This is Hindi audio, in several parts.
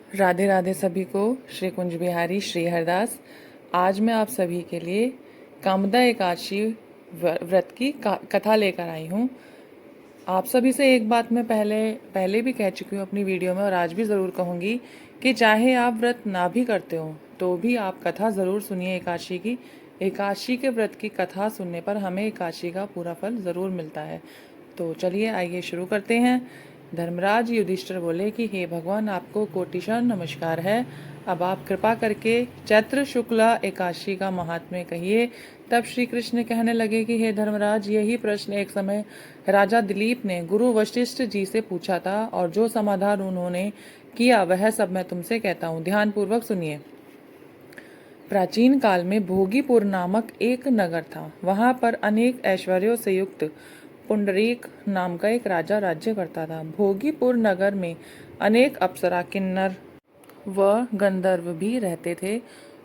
राधे राधे सभी को। श्री कुंज बिहारी श्री हरदास। आज मैं आप सभी के लिए कामदा एकादशी व्रत की कथा लेकर आई हूँ। आप सभी से एक बात मैं पहले भी कह चुकी हूँ अपनी वीडियो में और आज भी ज़रूर कहूँगी कि चाहे आप व्रत ना भी करते हो तो भी आप कथा ज़रूर सुनिए एकादशी की। एकादशी के व्रत की कथा सुनने पर हमें एकादशी का पूरा फल ज़रूर मिलता है। तो चलिए आइए शुरू करते हैं। धर्मराज युधिष्ठिर बोले कि हे भगवान, आपको कोटिशः नमस्कार है। अब आप कृपा करके चैत्र शुक्ला एकादशी का महात्म्य कहिए। तब श्री कृष्ण कहने लगे कि हे धर्मराज, यही प्रश्न एक समय राजा दिलीप ने गुरु वशिष्ठ जी से पूछा था और जो समाधान उन्होंने किया वह सब मैं तुमसे कहता हूँ। ध्यान पूर्वक सुनिए। प्राचीन काल में भोगीपुर नामक एक नगर था। वहां पर अनेक ऐश्वर्यों से युक्त पुंडरीक नाम का एक राजा राज्य करता था। भोगीपुर नगर में अनेक अप्सरा, किन्नर व गंधर्व भी रहते थे।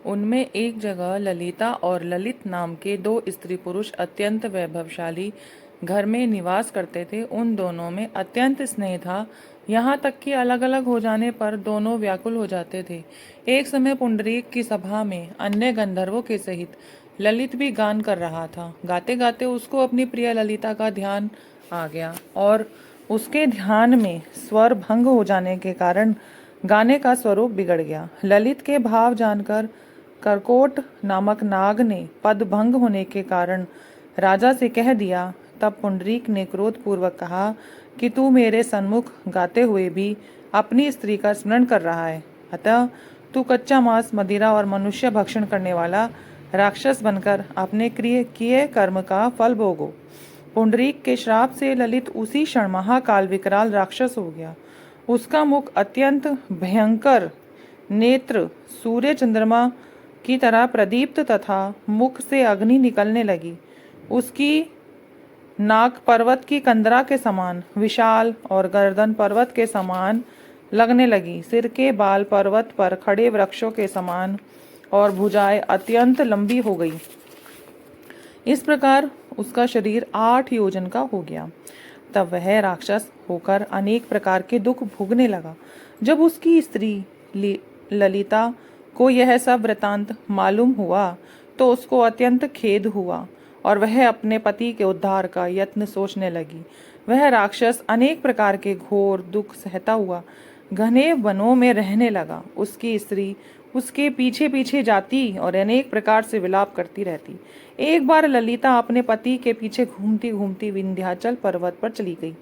उनमें एक जगह ललिता और ललित नाम के दो स्त्री पुरुष अत्यंत वैभवशाली घर में निवास करते थे। उन दोनों में अत्यंत स्नेह था, यहाँ तक कि अलग अलग हो जाने पर दोनों व्याकुल हो जाते थे। एक समय पुंडरीक की सभा में अन्य गंधर्वों के सहित ललित भी गान कर रहा था। गाते गाते उसको अपनी प्रिय ललिता का ध्यान आ गया और उसके ध्यान में स्वर भंग हो जाने के कारण गाने का स्वरूप बिगड़ गया। ललित के भाव जानकर करकोट नामक नाग ने पद भंग होने के कारण राजा से कह दिया। तब पुंडरीक ने क्रोध पूर्वक कहा कि तू मेरे सन्मुख गाते हुए भी अपनी स्त्री का स्मरण कर रहा है, अतः तू कच्चा मांस, मदिरा और मनुष्य भक्षण करने वाला राक्षस बनकर अपने किए कर्म का फल भोगो। पुंडरीक के श्राप से ललित उसी क्षण महाकाल विकराल राक्षस हो गया। उसका मुख अत्यंत भयंकर, नेत्र सूर्य चंद्रमा की तरह प्रदीप्त तथा मुख से अग्नि निकलने लगी। उसकी नाक पर्वत की कंदरा के समान विशाल और गर्दन पर्वत के समान लगने लगी। सिर के बाल पर्वत पर खड़े वृक्षों के समान और भुजाएं अत्यंत लंबी हो गई। इस प्रकार उसका शरीर 8 योजन का हो गया। तब वह राक्षस होकर अनेक प्रकार के दुख भोगने लगा। जब उसकी स्त्री ललिता को यह सब वृतांत मालूम हुआ तो उसको अत्यंत खेद हुआ और वह अपने पति के उद्धार का यत्न सोचने लगी। वह राक्षस अनेक प्रकार के घोर दुख सहता हुआ घने वनों में रहने लगा। उसकी स्त्री उसके पीछे पीछे जाती और अनेक प्रकार से विलाप करती रहती। एक बार ललिता अपने पति के पीछे घूमती घूमती विंध्याचल पर्वत पर चली गई,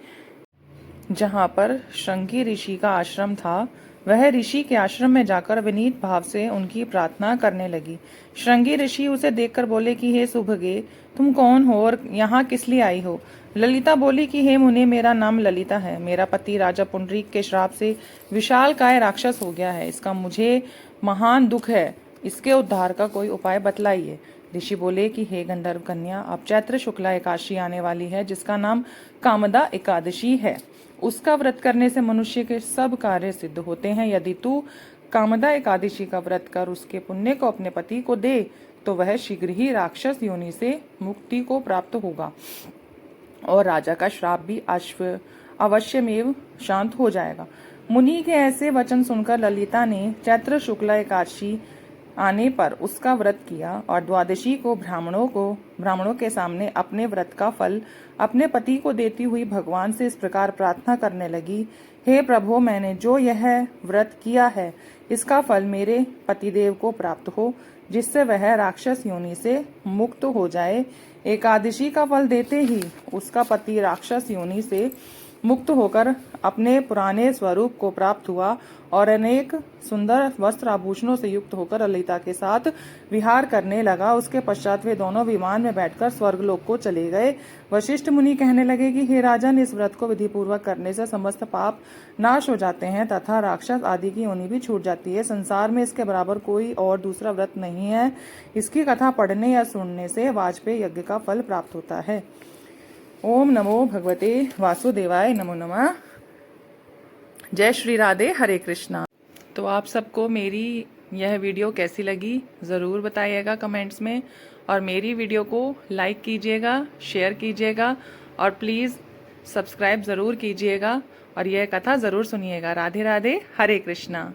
जहाँ पर श्रृंगी ऋषि का आश्रम था। वह ऋषि के आश्रम में जाकर विनीत भाव से उनकी प्रार्थना करने लगी। श्रृंगी ऋषि उसे देखकर बोले कि हे सुभगे, तुम कौन हो और यहाँ किस लिए आई हो? ललिता बोली कि हे मुने, मेरा नाम ललिता है। मेरा पति राजा पुंडरीक के श्राप से विशालकाय राक्षस हो गया है। इसका मुझे महान दुख है। इसके उद्धार का कोई उपाय बतलाइए। ऋषि बोले कि हे गंधर्व कन्या, अब चैत्र शुक्ला एकादशी आने वाली है, जिसका नाम कामदा एकादशी है। उसका व्रत करने से मनुष्य के सब कार्य सिद्ध होते हैं। यदि तू कामदा एकादशी का व्रत कर उसके पुण्य को अपने पति को दे तो वह शीघ्र ही राक्षस योनि से मुक्ति को प्राप्त होगा और राजा का श्राप भी अवश्यमेव शांत हो जाएगा। मुनि के ऐसे वचन सुनकर ललिता ने चैत्र शुक्ला एकादशी आने पर उसका व्रत किया और द्वादशी को ब्राह्मणों के सामने अपने व्रत का फल अपने पति को देती हुई भगवान से इस प्रकार प्रार्थना करने लगी। हे प्रभु, मैंने जो यह व्रत किया है इसका फल मेरे पतिदेव को प्राप्त हो, जिससे वह राक्षस योनि से मुक्त हो जाए। एकादशी का फल देते ही उसका पति राक्षस योनि से मुक्त होकर अपने पुराने स्वरूप को प्राप्त हुआ और अनेक सुंदर वस्त्र आभूषणों से युक्त होकर ललिता के साथ विहार करने लगा। उसके पश्चात वे दोनों विमान में बैठकर स्वर्गलोक को चले गए। वशिष्ठ मुनि कहने लगे कि हे राजन, इस व्रत को विधिपूर्वक करने से समस्त पाप नाश हो जाते हैं तथा राक्षस आदि की योनि भी छूट जाती है। संसार में इसके बराबर कोई और दूसरा व्रत नहीं है। इसकी कथा पढ़ने या सुनने से वाजपेयी यज्ञ का फल प्राप्त होता है। ओम नमो भगवते वासुदेवाय नमो नमः। जय श्री राधे, हरे कृष्णा। तो आप सबको मेरी यह वीडियो कैसी लगी ज़रूर बताइएगा कमेंट्स में और मेरी वीडियो को लाइक कीजिएगा, शेयर कीजिएगा और प्लीज़ सब्सक्राइब ज़रूर कीजिएगा और यह कथा ज़रूर सुनिएगा। राधे राधे, हरे कृष्णा।